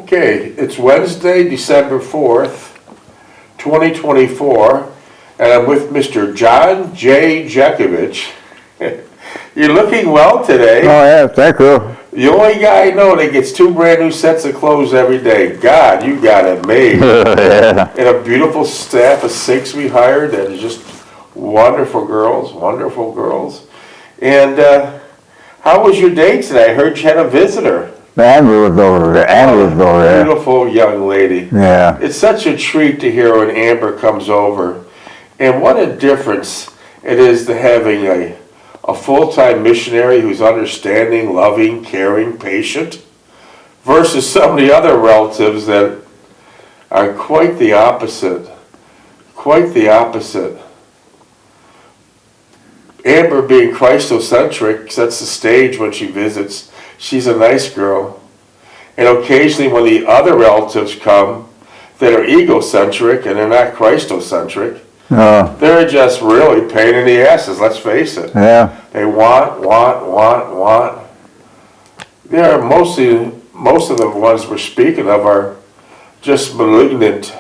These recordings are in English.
Okay, it's Wednesday, December 4th, 2024, and I'm with Mr. John J. Jeckovich. You're looking well today. Oh, yeah, thank you. The only guy I know that gets 2 brand new sets of clothes every day. God, you got it made. Yeah. And a beautiful staff of 6 we hired that is just wonderful girls, wonderful girls. And how was your day today? I heard you had a visitor. Amber was over there. Amber was over there. Beautiful young lady. Yeah. It's such a treat to hear when Amber comes over. And what a difference it is to having a full-time missionary who's understanding, loving, caring, patient, versus some of the other relatives that are quite the opposite. Quite the opposite. Amber, being Christocentric, sets the stage when she visits. She's a nice girl. And occasionally when the other relatives come that are egocentric and they're not Christocentric, they're just really pain in the asses, let's face it. Yeah. They want. They're most of the ones we're speaking of are just malignant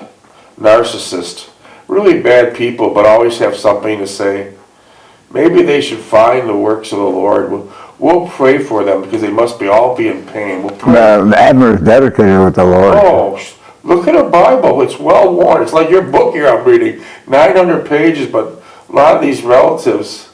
narcissists. Really bad people, but always have something to say. Maybe they should find the works of the Lord. We'll pray for them because they must all be in pain. We'll pray. Amber's dedicated with the Lord. Oh, look at her Bible. It's well worn. It's like your book here I'm reading. 900 pages, but a lot of these relatives,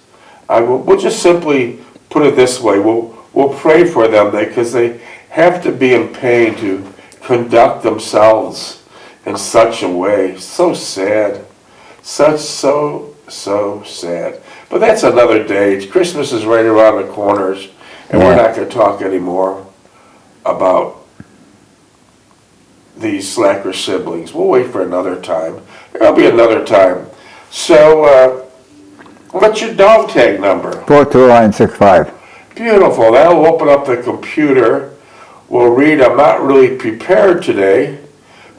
we'll just simply put it this way. We'll pray for them because they have to be in pain to conduct themselves in such a way. So sad. So sad. But that's another day. Christmas is right around the corners, and we're not going to talk anymore about these slacker siblings. We'll wait for another time. There'll be another time. So, what's your dog tag number? 42965. Beautiful. That'll open up the computer. We'll read. I'm not really prepared today,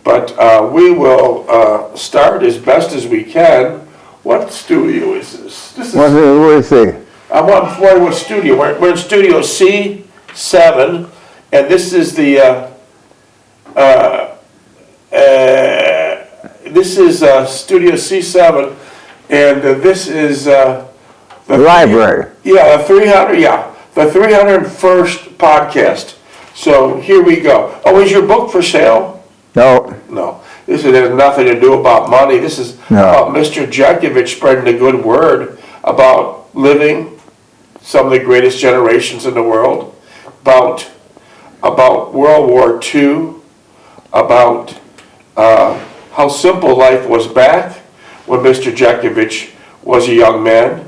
but we will start as best as we can. What studio is this? What do you see? I'm on Florida studio. We're in studio C7, and this is the studio C7, and this is the library. Yeah, the 300. Yeah, the 301st podcast. So here we go. Oh, is your book for sale? No. No. This has nothing to do about money. This is about Mr. Jeckovich spreading the good word about living some of the greatest generations in the world, about World War II, about how simple life was back when Mr. Jeckovich was a young man.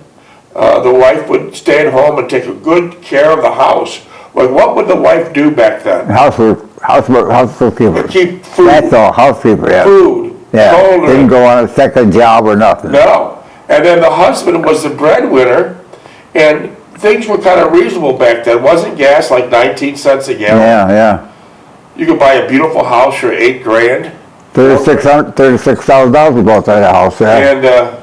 The wife would stay at home and take a good care of the house. Like, what would the wife do back then? Housekeeper. Keep food. That's all, housekeeper, yeah. Food. Yeah, Clothing. didn't go on a second job or nothing. No. And then the husband was the breadwinner, and things were kind of reasonable back then. Wasn't gas like 19 cents a gallon? Yeah. You could buy a beautiful house for $8 grand. $36,000 we bought that house, yeah.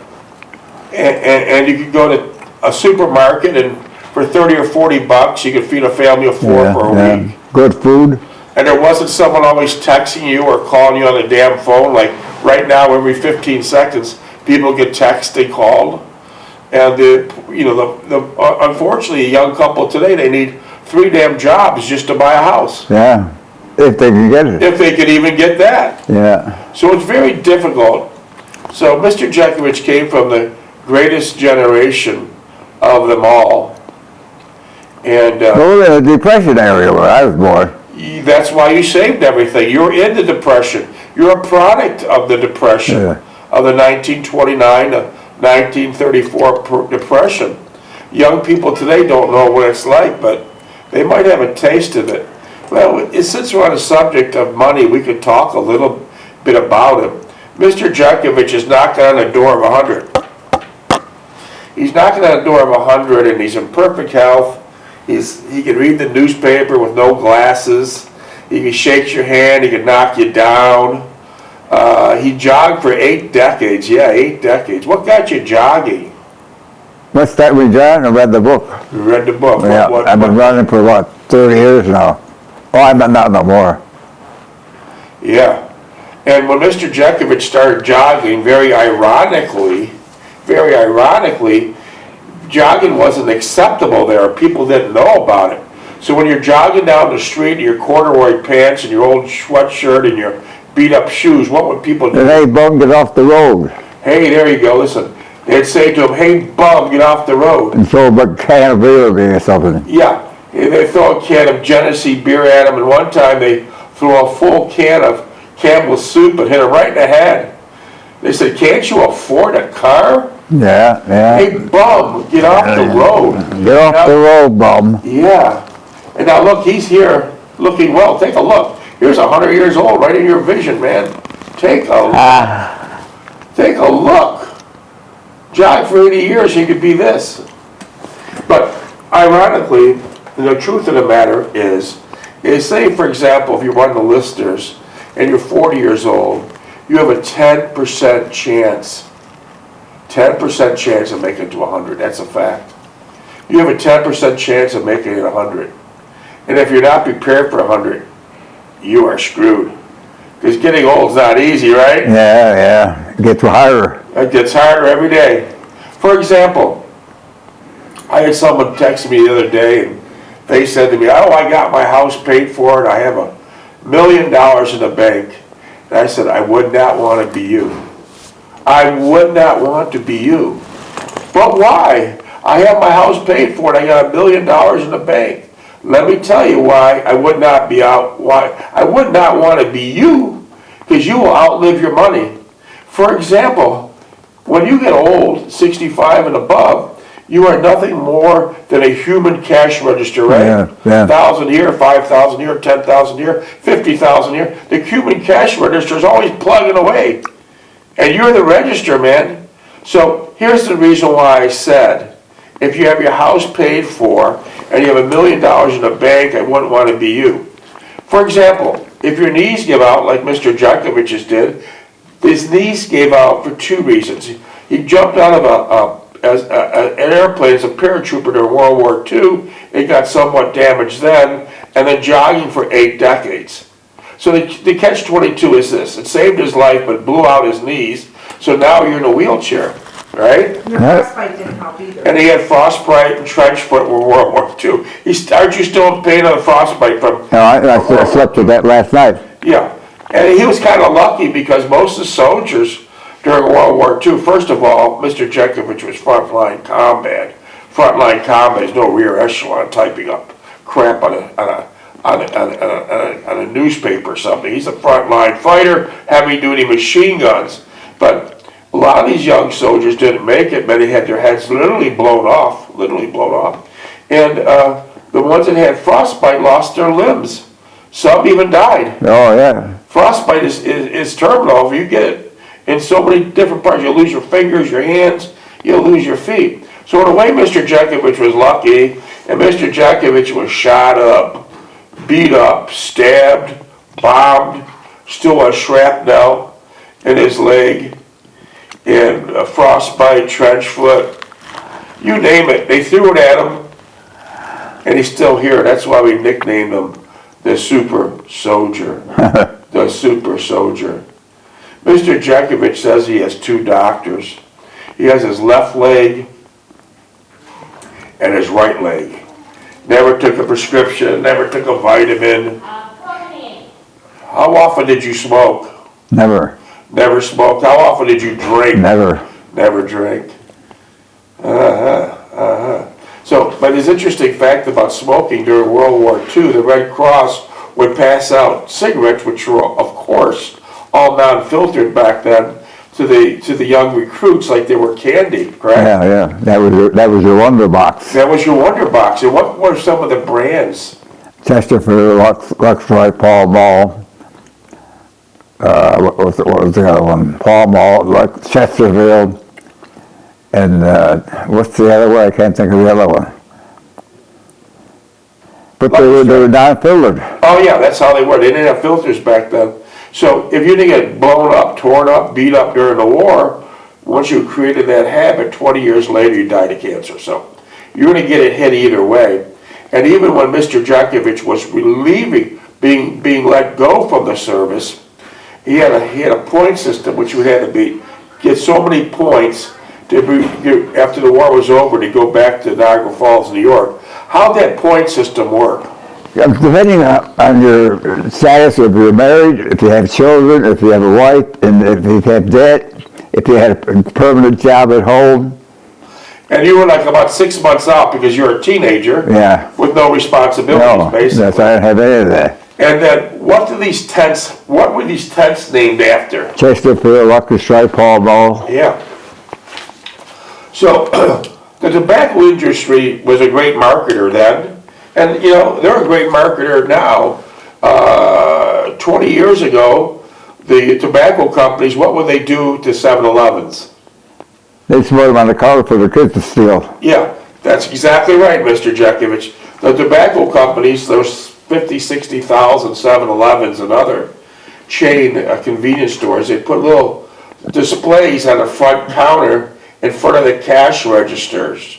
And you could go to a supermarket and for 30 or 40 bucks, you could feed a family of 4 for a week. Good food. And there wasn't someone always texting you or calling you on the damn phone. Like right now, every 15 seconds, people get texted, called. And unfortunately, a young couple today, they need 3 damn jobs just to buy a house. Yeah, if they can get it. If they could even get that. Yeah. So it's very difficult. So Mr. Jeckovich came from the greatest generation of them all. And the Depression area where I was born. That's why you saved everything. You're in the Depression. You're a product of the Depression, of the 1929 to 1934 Depression. Young people today don't know what it's like, but they might have a taste of it. Well, since we're on the subject of money, we could talk a little bit about it. Mr. Jeckovich is knocking on the door of 100. He's knocking on the door of 100, and he's in perfect health. He can read the newspaper with no glasses. He shakes your hand. He can knock you down. He jogged for 8 decades. Yeah, 8 decades. What got you jogging? What's that we done? I read the book. You read the book. Yeah, I've been running for 30 years now. Oh, I'm not no more. Yeah. And when Mr. Jeckovich started jogging, very ironically, jogging wasn't acceptable there. People didn't know about it. So when you're jogging down the street in your corduroy pants and your old sweatshirt and your beat up shoes, what would people do? Hey, bum, get off the road. Hey, there you go, listen. They'd say to him, hey, bum, get off the road. And throw a big can of beer or something. Yeah, they throw a can of Genesee beer at him, and one time they threw a full can of Campbell's soup and hit him right in the head. They said, can't you afford a car? Yeah, yeah. Hey, bum, get off the road. Get off the road, bum. Yeah. And now look, he's here looking well. Take a look. Here's 100 years old right in your vision, man. Take a look. Take a look. Jog for 80 years, he could be this. But ironically, the truth of the matter is say, for example, if you're one of the listeners and you're 40 years old, you have a 10% chance of making it to 100. That's a fact. You have a 10% chance of making it 100. And if you're not prepared for 100, you are screwed. Because getting old is not easy, right? Yeah, yeah. It gets harder. It gets harder every day. For example, I had someone text me the other day and they said to me, oh, I got my house paid for and I have $1 million in the bank. And I said, I would not want to be you. I would not want to be you. But why? I have my house paid for and I got $1 million in the bank. Let me tell you why I would not be why I would not want to be you, because you will outlive your money. For example, when you get old, 65 and above, you are nothing more than a human cash register, right? Yeah, yeah. 1,000 here, 5,000 here, 10,000 here, 50,000 here. The human cash register is always plugging away. And you're the register, man. So here's the reason why I said, if you have your house paid for and you have $1 million in the bank, I wouldn't want to be you. For example, if your knees give out, like Mr. Jekovich's did, his knees gave out for 2 reasons. He jumped out of an airplane as a paratrooper during World War II. It got somewhat damaged then, and then jogging for 8 decades. So the catch-22 is this. It saved his life, but blew out his knees, so now you're in a wheelchair, right? Your frostbite didn't help either. And he had frostbite and trench foot in World War II. Aren't you still in pain on the frostbite from... No, I slept with that last night. Yeah. And he was kind of lucky because most of the soldiers during World War II, first of all, Mr. Jeckovich was frontline combat. Frontline combat is no rear echelon typing up crap on a newspaper or something. He's a frontline fighter, heavy-duty machine guns. But a lot of these young soldiers didn't make it. Many had their heads literally blown off. And the ones that had frostbite lost their limbs. Some even died. Oh, yeah. Frostbite is terminal. If you get it in so many different parts, you'll lose your fingers, your hands, you'll lose your feet. So in a way, Mr. Jeckovich was lucky, and Mr. Jeckovich was shot up, beat up, stabbed, bombed, still a shrapnel in his leg, and a frostbite, trench foot, you name it. They threw it at him, and he's still here. That's why we nicknamed him the Super Soldier. The Super Soldier. Mr. Jeckovich says he has 2 doctors. He has his left leg and his right leg. Never took a prescription, never took a vitamin. How often did you smoke? Never. Never smoked. How often did you drink? Never. Never drank. So, but there's an interesting fact about smoking during World War II. The Red Cross would pass out cigarettes, which were, of course, all non-filtered back then, to the young recruits like they were candy, correct? Yeah, yeah. That was your Wonder Box. That was your Wonder Box. And what were some of the brands? Chesterfield, Luxroy, Paul Mall. What was the other one? Paul Mall, Chesterfield. And what's the other one? I can't think of the other one. But they were non-filtered. Oh yeah, that's how they were. They didn't have filters back then. So if you didn't get blown up, torn up, beat up during the war, once you created that habit, 20 years later you died of cancer. So you're going to get it hit either way. And even when Mr. Jeckovich was being let go from the service, he had a point system which would have to get so many points after the war was over to go back to Niagara Falls, New York. How'd that point system work? Depending on your status, if you're married, if you have children, if you have a wife, and if you have debt, if you had a permanent job at home. And you were like about 6 months out because you're a teenager. Yeah. With no responsibilities, basically. Yes, I didn't have any of that. And then what were these tents named after? Chesterfield, Lucky Strike, Pall Mall. Yeah. So the tobacco industry was a great marketer then. And, you know, they're a great marketer now. 20 years ago, the tobacco companies, what would they do to 7-Elevens? They smoked them on the counter for the kids to steal. Yeah, that's exactly right, Mr. Jeckovich. The tobacco companies, those 50, 60,000 7-Elevens and other chain convenience stores, they put little displays on the front counter in front of the cash registers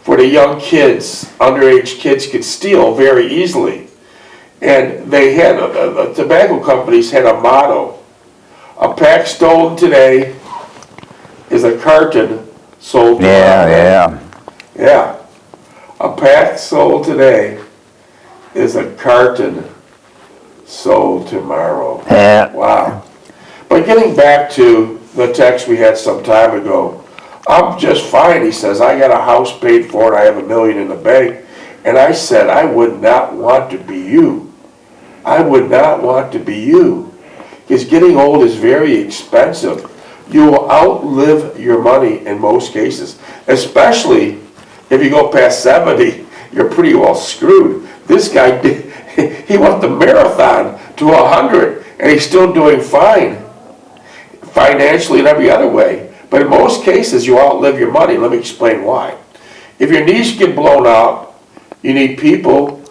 for the young kids, underage kids could steal very easily. And they had, the tobacco companies had a motto: a pack stolen today is a carton sold tomorrow. Yeah. A pack sold today is a carton sold tomorrow. Yeah. Wow. But getting back to the text we had some time ago, I'm just fine, he says. I got a house paid for and I have $1 million in the bank. And I said, I would not want to be you. I would not want to be you. Because getting old is very expensive. You will outlive your money in most cases. Especially if you go past 70, you're pretty well screwed. This guy, he went the marathon to 100 and he's still doing fine. Financially and every other way. But in most cases, you outlive your money. Let me explain why. If your knees get blown out, you need people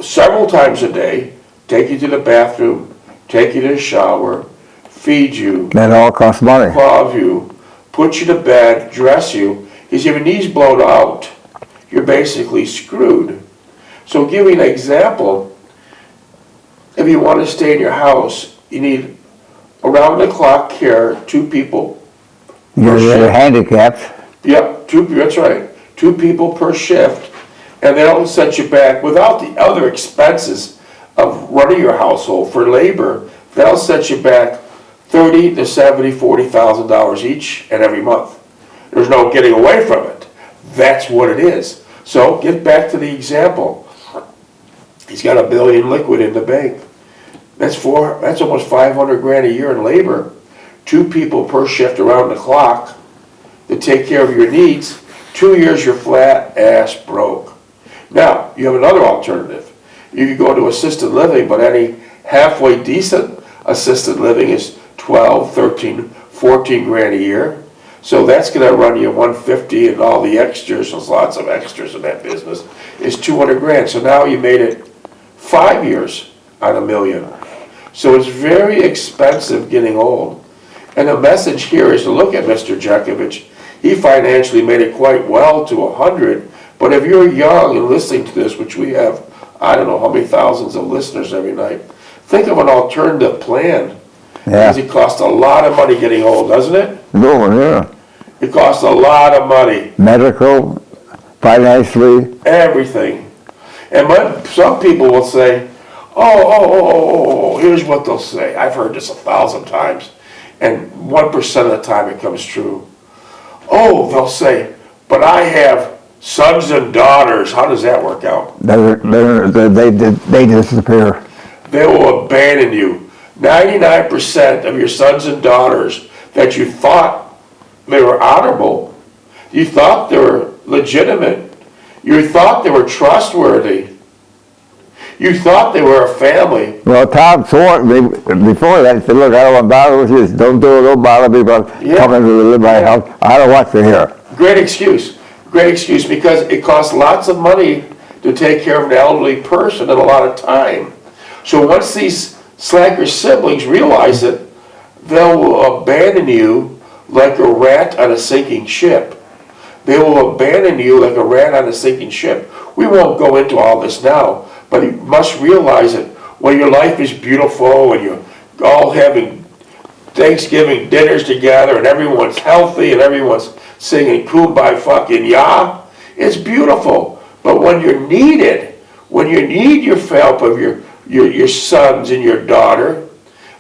several times a day, take you to the bathroom, take you to the shower, feed you. That all costs money. Clothe you, put you to bed, dress you. Because if your knees blown out, you're basically screwed. So giving an example, if you want to stay in your house, you need around-the-clock care, 2 people. You're handicapped. Yep, that's right. 2 people per shift, and that'll set you back without the other expenses of running your household for labor. That'll set you back $30,000 to $70,000, $40,000 each and every month. There's no getting away from it. That's what it is. So get back to the example. He's got $1 billion liquid in the bank. That's almost 500 grand a year in labor. 2 people per shift around the clock to take care of your needs. 2 years you're flat ass broke. Now, you have another alternative. You can go to assisted living, but any halfway decent assisted living is 12, 13, 14 grand a year. So that's going to run you 150 and all the extras, there's lots of extras in that business, is 200 grand. So now you made it 5 years on $1 million. So it's very expensive getting old. And the message here is to look at Mr. Jeckovich. He financially made it quite well to 100, but if you're young and listening to this, which we have, I don't know how many thousands of listeners every night, think of an alternative plan. Yeah. Because it costs a lot of money getting old, doesn't it? No, yeah. It costs a lot of money. Medical, financially. Everything. And some people will say, here's what they'll say. I've heard this 1,000 times. And 1% of the time it comes true. Oh, they'll say, but I have sons and daughters. How does that work out? They disappear. They will abandon you. 99% of your sons and daughters that you thought they were honorable, you thought they were legitimate, you thought they were trustworthy, you thought they were a family. Well, Tom swore before that, he said, look, I don't want to bother with you. Don't do it, don't bother me about coming to live in my house. I don't want to hear. Great excuse. Great excuse, because it costs lots of money to take care of an elderly person and a lot of time. So once these slacker siblings realize it, they'll abandon you like a rat on a sinking ship. They will abandon you like a rat on a sinking ship. We won't go into all this now, but you must realize it. When your life is beautiful and you all having Thanksgiving dinners together and everyone's healthy and everyone's singing Kumbaya fucking Ya. It's beautiful. But when you're needed, when you need your help of your sons and your daughter,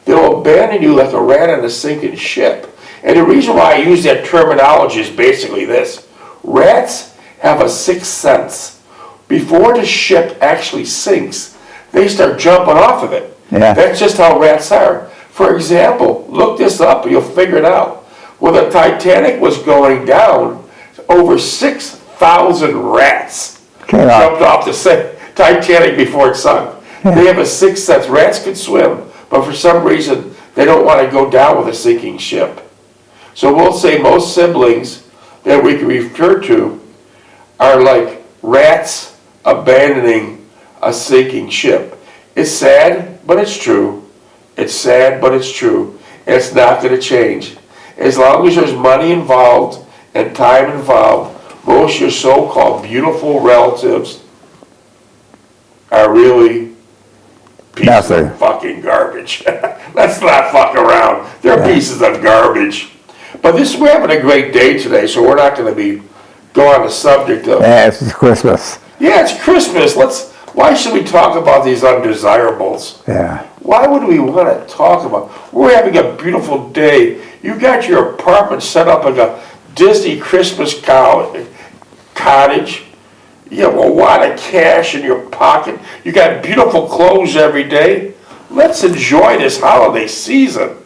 they'll abandon you like a rat on a sinking ship. And the reason why I use that terminology is basically this. Rats have a sixth sense. Before the ship actually sinks, they start jumping off of it. Yeah. That's just how rats are. For example, look this up and you'll figure it out. When the Titanic was going down, over 6,000 rats jumped off the Titanic before it sunk. Yeah. They have a sixth sense. Rats can swim, but for some reason, they don't want to go down with a sinking ship. So we'll say most siblings that we can refer to are like rats abandoning a sinking ship. It's sad, but it's true. It's sad, but it's true. It's not going to change. As long as there's money involved and time involved, most of your so-called beautiful relatives are really pieces of fucking garbage. Let's not fuck around. They're pieces of garbage. But we're having a great day today, so we're not going to go on the subject of... Yeah, it's Christmas. Yeah, it's Christmas. Why should we talk about these undesirables? Yeah. Why would we want to talk about? We're having a beautiful day. You got your apartment set up like a Disney Christmas cottage. You have a lot of cash in your pocket. You got beautiful clothes every day. Let's enjoy this holiday season.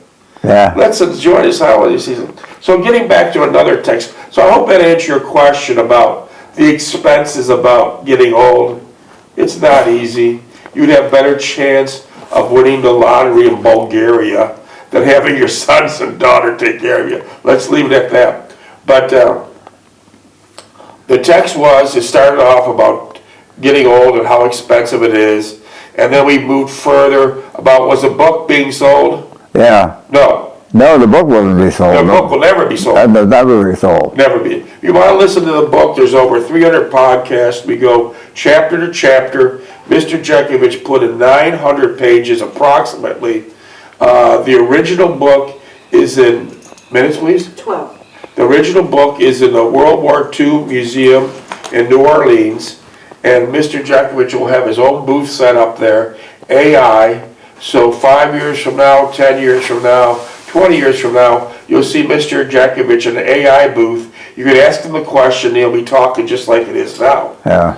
Yeah. Let's enjoy this holiday season. So getting back to another text. So I hope that answered your question about the expenses about getting old. It's not easy. You'd have better chance of winning the lottery in Bulgaria than having your sons and daughter take care of you. Let's leave it at that. But the text it started off about getting old and how expensive it is. And then we moved further about, was the book being sold? Yeah. No. No, the book wouldn't be sold. The book will never be sold. It'll never be sold. Never be. If you want to listen to the book, there's over 300 podcasts. We go chapter to chapter. Mr. Jeckovich put in 900 pages approximately. The original book is in, minutes please? 12. The original book is in the World War II Museum in New Orleans. And Mr. Jeckovich will have his own booth set up there, AI. So 5 years from now, 10 years from now, 20 years from now, you'll see Mr. Jeckovich in the AI booth. You can ask him the question, he'll be talking just like it is now. Yeah.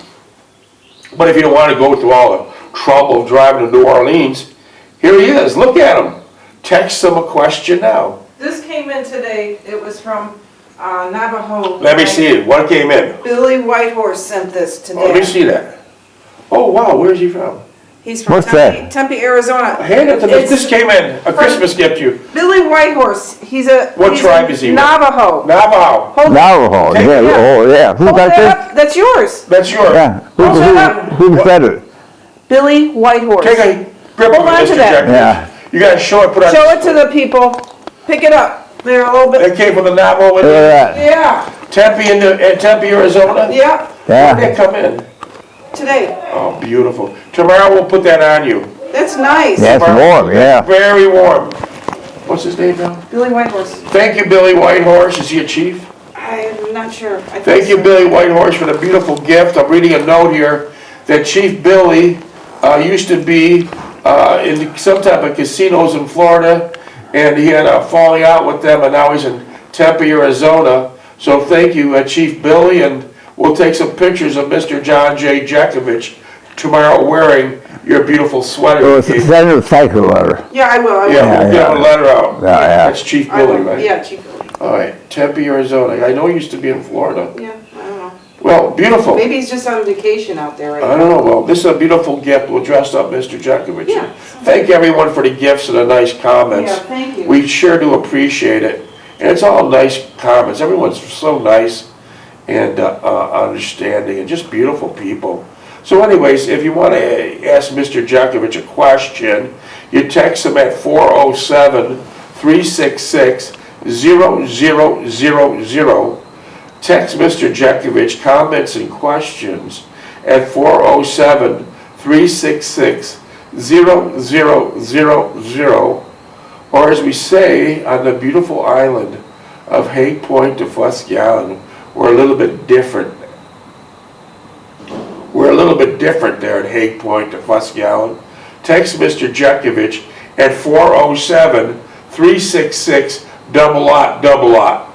But if you don't want to go through all the trouble of driving to New Orleans, here he is. Look at him. Text him a question now. This came in today. It was from Navajo. Let me see it. What came in? Billy Whitehorse sent this today. Oh, let me see that. Oh, wow. Where's he from? He's from What's Tempe, that? Tempe, Arizona. Hand it to me. This came in. A Christmas gift to you. Billy Whitehorse. What tribe is he with? Navajo. Navajo. Hold Navajo. Take Yeah. it. Oh, yeah. Who Hold got it this? up. That's yours. That's yours. Yeah. Hold it up. Who said it? Billy Whitehorse. Take a grip Hold of it, on to Mr. that. Jeckovich. Yeah. You got to show it. Put on. Show it to the people. Pick it up. They're a little bit. That came from the Navajo. Look at that. Yeah. Tempe, Arizona. Yeah. When did Yeah. that come in? Today. Oh, beautiful. Tomorrow we'll put that on you. That's nice. That's warm, yeah. Very warm. What's his name now? Billy Whitehorse. Thank you, Billy Whitehorse. Is he a chief? I'm not sure. I think Thank you, so. Billy Whitehorse, for the beautiful gift. I'm reading a note here that Chief Billy used to be in some type of casinos in Florida, and he had a falling out with them, and now he's in Tempe, Arizona. So thank you, Chief Billy, and we'll take some pictures of Mr. John J. Jeckovich tomorrow wearing your beautiful sweater. It was a senator cycle letter. Yeah, I will. I will. Yeah, we'll get him a letter out. Yeah, yeah. That's Chief I Billy, will. right? Yeah, Chief Billy. All right, Tempe, Arizona. I know he used to be in Florida. Yeah, I don't know. Well, beautiful. Maybe he's just on vacation out there right I now. don't know. Well, this is a beautiful gift. We'll dress up Mr. Jeckovich. Yeah. Thank everyone for the gifts and the nice comments. Yeah, thank you. We sure do appreciate it. And it's all nice comments. Everyone's so nice and understanding and just beautiful people. So anyways, if you want to ask Mr. Jeckovich a question, you text him at 407-366-0000. Text Mr. Jeckovich comments and questions at 407-366-0000. Or as we say on the beautiful island of Hay Point to Fuscallen, we're a little bit different. We're a little bit different there at Hay Point to Fuscallen. Text Mr. Jeckovich at 407-366-0000.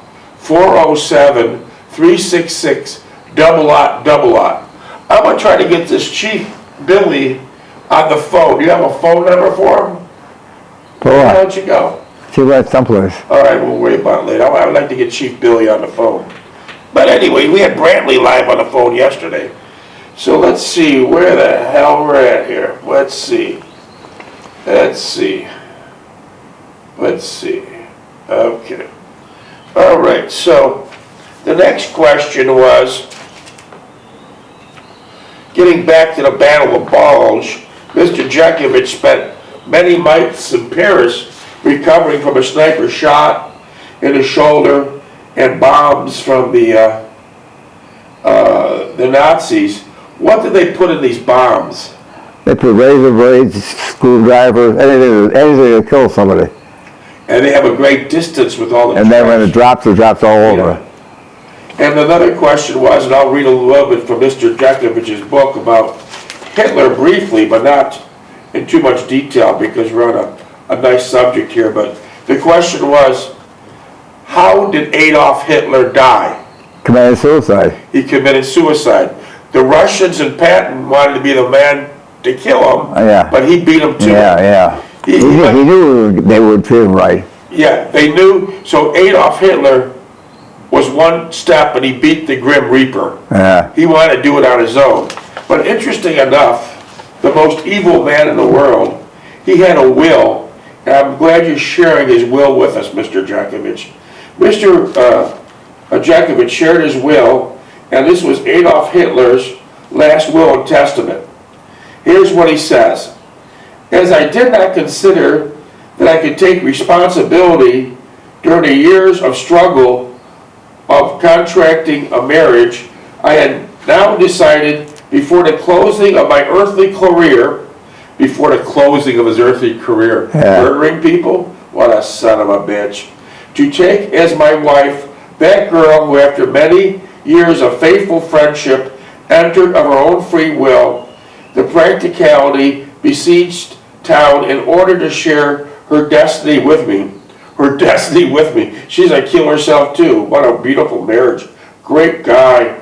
407-366-0000. I'm going to try to get this Chief Billy on the phone. Do you have a phone number for him? For Why what? don't you go? She went someplace. All right, we'll worry about it later. I would like to get Chief Billy on the phone. But anyway, we had Brantley live on the phone yesterday. So let's see where the hell we're at here. Let's see. Okay. All right, so the next question was, getting back to the Battle of Bulge, Mr. Jeckovich spent many months in Paris recovering from a sniper shot in the shoulder and bombs from the Nazis. What did they put in these bombs? They put razor blades, screwdrivers, anything to kill somebody. And they have a great distance with all the And then when it trash. drops all over. And another question was, and I'll read a little bit from Mr. Jeckovich's book about Hitler briefly, but not in too much detail because we're on a nice subject here. But the question was, how did Adolf Hitler die? Committed suicide. He committed suicide. The Russians and Patton wanted to be the man to kill him, Yeah. but he beat them to it. Yeah. He knew they would treat him right. Yeah, they knew. So Adolf Hitler was one step and he beat the Grim Reaper. Yeah. He wanted to do it on his own. But interesting enough, the most evil man in the world, he had a will. And I'm glad you're sharing his will with us, Mr. Jeckovich. Mr. Jeckovich shared his will, and this was Adolf Hitler's last will and testament. Here's what he says. As I did not consider that I could take responsibility during the years of struggle of contracting a marriage, I had now decided before the closing of my earthly career, murdering people? What a son of a bitch. To take as my wife that girl who after many years of faithful friendship entered of her own free will the practicality besieged town in order to share her destiny with me. She's gonna kill herself too. What a beautiful marriage. Great guy.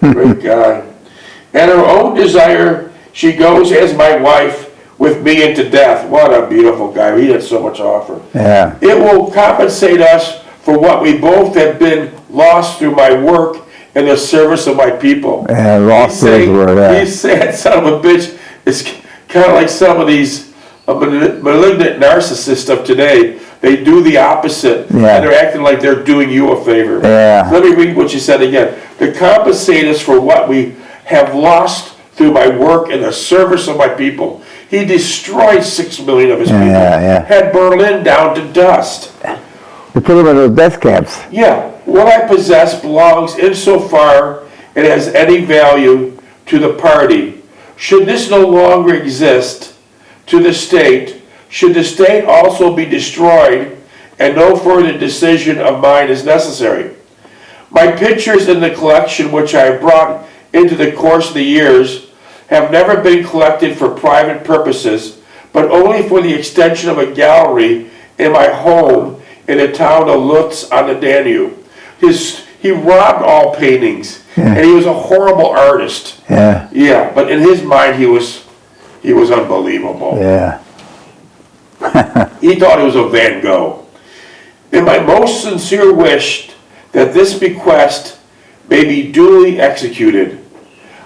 And her own desire, she goes as my wife with me into death. What a beautiful guy. He had so much to offer. Yeah. It will compensate us for what we both have been lost through my work in the service of my people. Yeah, lost his word. Yeah. He's saying, son of a bitch, it's kind of like some of these malignant narcissists of today. They do the opposite, Yeah. and they're acting like they're doing you a favor. Yeah. Let me read what you said again. To compensate us for what we have lost through my work in the service of my people. He destroyed 6 million of his people. Yeah. Had Berlin down to dust. They put him in those death camps. Yeah, what I possess belongs insofar it has any value to the party. Should this no longer exist to the state, should the state also be destroyed and no further decision of mine is necessary. My pictures in the collection which I have brought into the course of the years have never been collected for private purposes, but only for the extension of a gallery in my home in the town of Lutz on the Danube. He robbed all paintings, and he was a horrible artist. Yeah. But in his mind, he was unbelievable. Yeah. He thought he was a Van Gogh. In my most sincere wish that this bequest may be duly executed,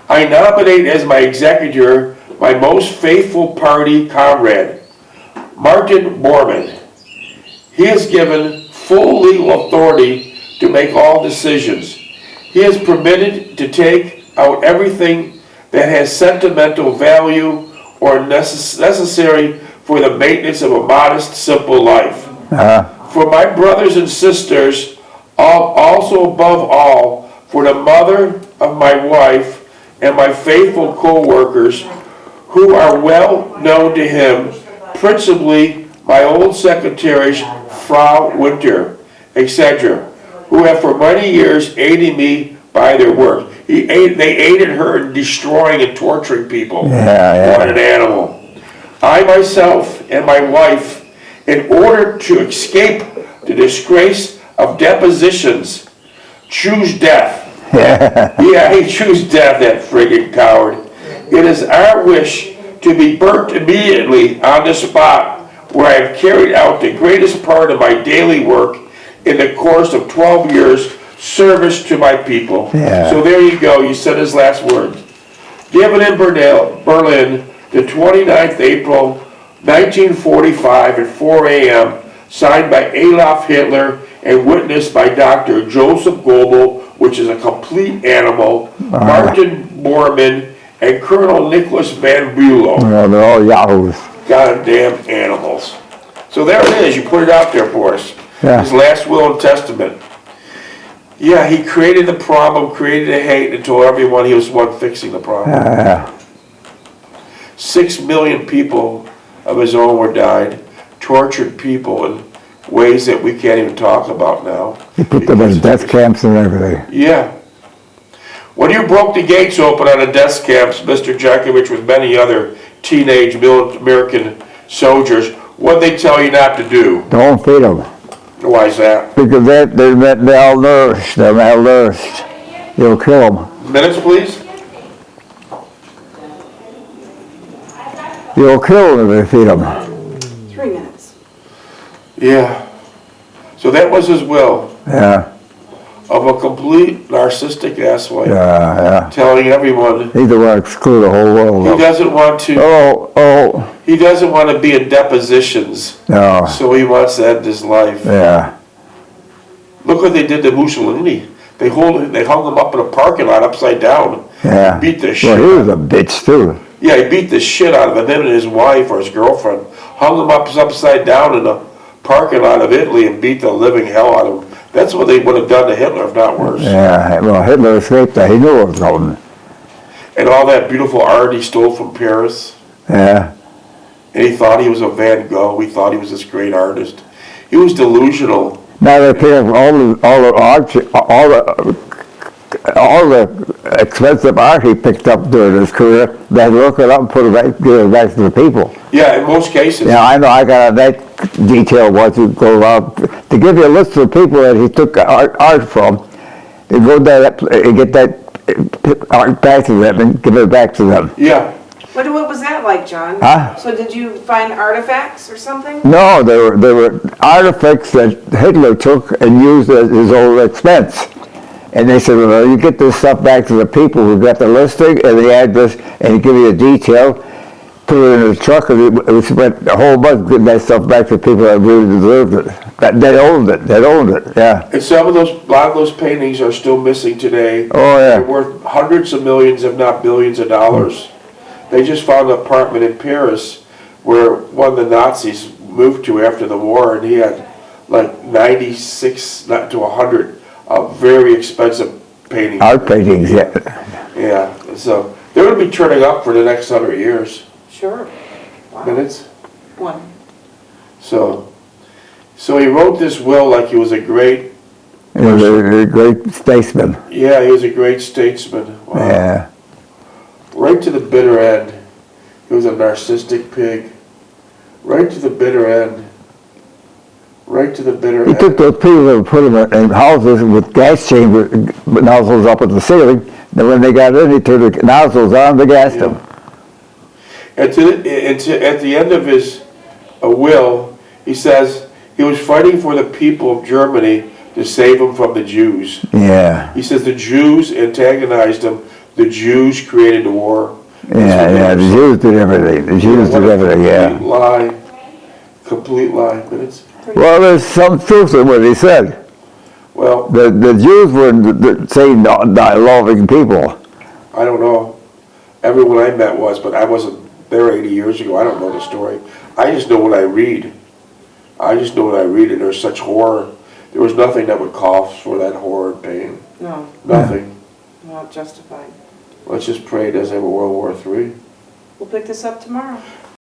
I nominate as my executor my most faithful party comrade, Martin Bormann. He is given full legal authority to make all decisions. He is permitted to take out everything that has sentimental value or necessary for the maintenance of a modest, simple life. For my brothers and sisters, also above all, for the mother of my wife and my faithful co-workers who are well known to him, principally my old secretaries, Frau Winter, etc., who have for many years aided me by their work. They aided her in destroying and torturing people. Yeah. What an animal. I myself and my wife, in order to escape the disgrace of depositions, choose death. Yeah, he chose death, that friggin' coward. It is our wish to be burnt immediately on the spot where I have carried out the greatest part of my daily work in the course of 12 years service to my people. Yeah. So there you go, you said his last words. Given in Berlin, the 29th April 1945 at 4 a.m., signed by Adolf Hitler and witnessed by Dr. Joseph Goebbels, which is a complete animal, Martin Bormann, and Colonel Nicholas Van Bulow. Well, they're all yahoos. Goddamn animals. So there it is, you put it out there for us. Yeah. His last will and testament. Yeah, he created the problem, created the hate, and told everyone he was the one fixing the problem. 6 million people of his own were died, tortured people in ways that we can't even talk about now. He put them in death camps and everything. Yeah. When you broke the gates open on the death camps, Mr. Jeckovich, with many other teenage American soldiers, what did they tell you not to do? Don't feed them. Why is that? Because they're malnourished. They're malnourished. You'll kill them. Minutes, please. You'll kill them if you feed them. 3 minutes. Yeah. So that was his will. Yeah. Of a complete narcissistic asswipe. Yeah. Telling everyone He's the one to screw the whole world he up. doesn't want to. He doesn't want to be in depositions. No. So he wants to end his life. Yeah. Look what they did to Mussolini. They hung him up in a parking lot upside down. Yeah. Beat the shit. Well, he was a bitch too. Yeah, he beat the shit out of him and his wife or his girlfriend. Hung him upside down in a parking lot of Italy and beat the living hell out of him. That's what they would have done to Hitler, if not worse. Yeah. Well, Hitler escaped that. He knew what was coming. And all that beautiful art he stole from Paris. Yeah. And he thought he was a Van Gogh. He thought he was this great artist. He was delusional. Now they pick up all the expensive art he picked up during his career. They look it up and put it back, give it back to the people. Yeah, in most cases. Yeah, I know. I got that detail once you go around to give you a list of people that he took art from. You go there and get that art back to them and give it back to them. Yeah. What was that like, John? Huh? So did you find artifacts or something? No, they were artifacts that Hitler took and used at his own expense. And they said, well, you get this stuff back to the people who got the listing and the address, and he give you a detail, put it in his truck, and we spent a whole month getting that stuff back to people that really deserved it. They owned it, yeah. And a lot of those paintings are still missing today. Oh, yeah. They're worth hundreds of millions, if not billions of dollars. They just found an apartment in Paris where one of the Nazis moved to after the war, and he had like 96 not to 100 very expensive paintings. Art paintings, yeah. Yeah, so they're going to be turning up for the next 100 years. Sure. Wow. Minutes. 1. So he wrote this will like he was a great. He was a great statesman. Yeah, he was a great statesman. Wow. Yeah. Right to the bitter end. He was a narcissistic pig. Right to the bitter end. Right to the bitter He end. took those people and put them in houses with gas chamber nozzles up at the ceiling. Then when they got in, he turned the nozzles on to gas them. And at the end of his will, he says he was fighting for the people of Germany to save them from the Jews. Yeah. He says the Jews antagonized him. The Jews created the war. Yeah, the Jews did everything. The Jews did everything, yeah. Complete lie. Minutes. Well, there's some truth in what he said. Well, The Jews were the same loving people. I don't know. Everyone I met was, but I wasn't there 80 years ago. I don't know the story. I just know what I read. And there's such horror. There was nothing that would call for that horror and pain. No. Nothing. Not justified. Let's just pray it doesn't have a World War III. We'll pick this up tomorrow.